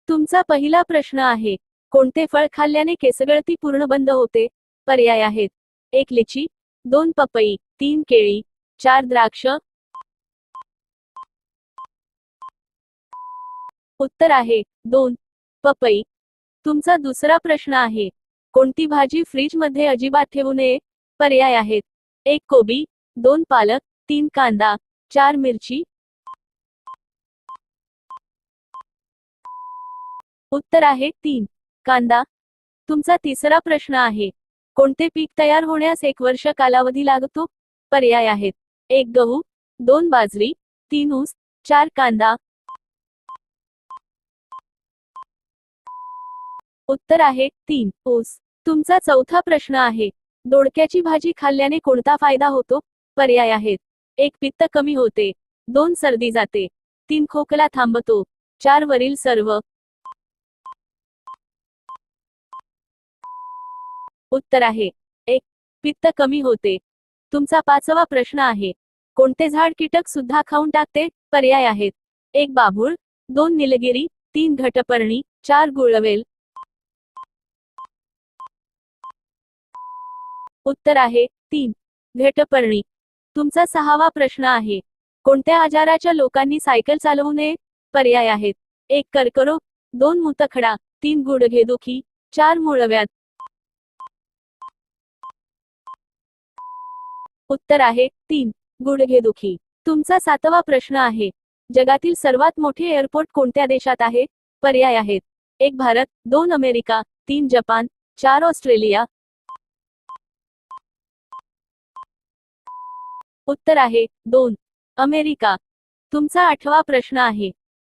तुमचा पहिला प्रश्न आहे, कोणते फळ खाल्ल्याने केसगळती पूर्ण बंद होते? पर्याय आहेत: 1 लिची, 2 पपई, 3 केळी, 4 द्राक्ष. उत्तर आहे 2 पपई. तुमचा दुसरा प्रश्न आहे, कोणती भाजी फ्रीज मध्ये अजिबात ठेवू नये? पर्याय आहेत: 1 कोबी, 2 पालक, 3 कांदा, 4 मिरची. उत्तर आहे 3 कांदा. तुमचा तिसरा प्रश्न आहे, कोणते पीक तयार होण्यास 1 वर्ष कालावधी लागतो? पर्याय आहेत: 1 गहू, 2 बाजरी, 3 ऊस, 4 कांदा. उत्तर आहे 3 ऊस. तुमचा चौथा प्रश्न आहे, दोडक्याची भाजी खाल्ल्याने कोणता फायदा होतो? पर्याय आहेत: 1 पित्त कमी होते, 2 सर्दी जाते, 3 खोकला थांबतो, 4 वरील सर्व. उत्तर आहे 1 पित्त कमी होते. तुमचा पाचवा प्रश्न आहे, कोणते झाड कीटक सुद्धा खाऊन टाकते? पर्याय आहेत: 1 बाभूळ, 2 निलगिरी, 3 घटपर्णी, 4 गुळवेल. उत्तर आहे 3 घटपर्णी. तुमचा सहावा प्रश्न आहे, कोणत्या आजाराच्या लोकांनी सायकल चालवू नये? पर्याय आहेत: 1 कर्करोग, 2 मूतखडा, 3 गुडघेदुखी, 4 मूळव्याध. उत्तर आहे 3 गुडघेदुखी. तुमचा सातवा प्रश्न आहे, जगातील सर्वात मोठे एअरपोर्ट कोणत्या देशात आहे? पर्याय आहेत: 1 भारत, 2 अमेरिका, 3 जपान, 4 ऑस्ट्रेलिया. उत्तर आहे 2 अमेरिका. तुमचा आठवा प्रश्न आहे,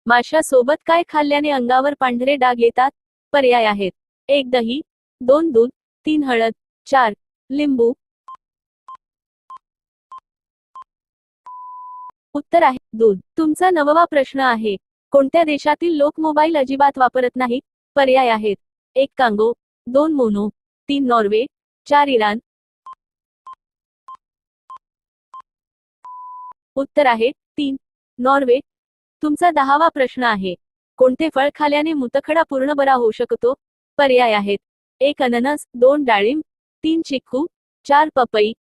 माशा सोबत काय खाल्ल्याने अंगावर पांढरे डाग येतात? पर्याय आहेत: 1 दही, 2 दूध, 3 हळद, 4 लिंबू. उत्तर आहे दूध. तुमचा नववा प्रश्न आहे, कोणत्या देशातील लोक मोबाईल अजिबात वापरत नाहीत? पर्याय आहेत: 1 कांगो, 2 मोनो, 3 नॉर्वे, 4 इराण. उत्तर आहे 3 नॉर्वे. तुमचा 10वा प्रश्न आहे, कोणते फळ खाल्याने मूतखडा पूर्ण बरा होऊ शकतो? पर्याय आहेत: 1 अननस, 2 डाळिंब, 3 चिक्कू, 4 पपई.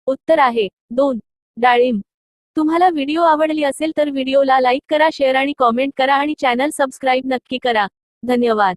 उत्तर आहे 2 डाळिंब. तुम्हाला व्हिडिओ आवडली असेल तर व्हिडिओला लाईक करा, शेअर आणि कॉमेंट करा आणि चॅनल सबस्क्राईब नक्की करा. धन्यवाद.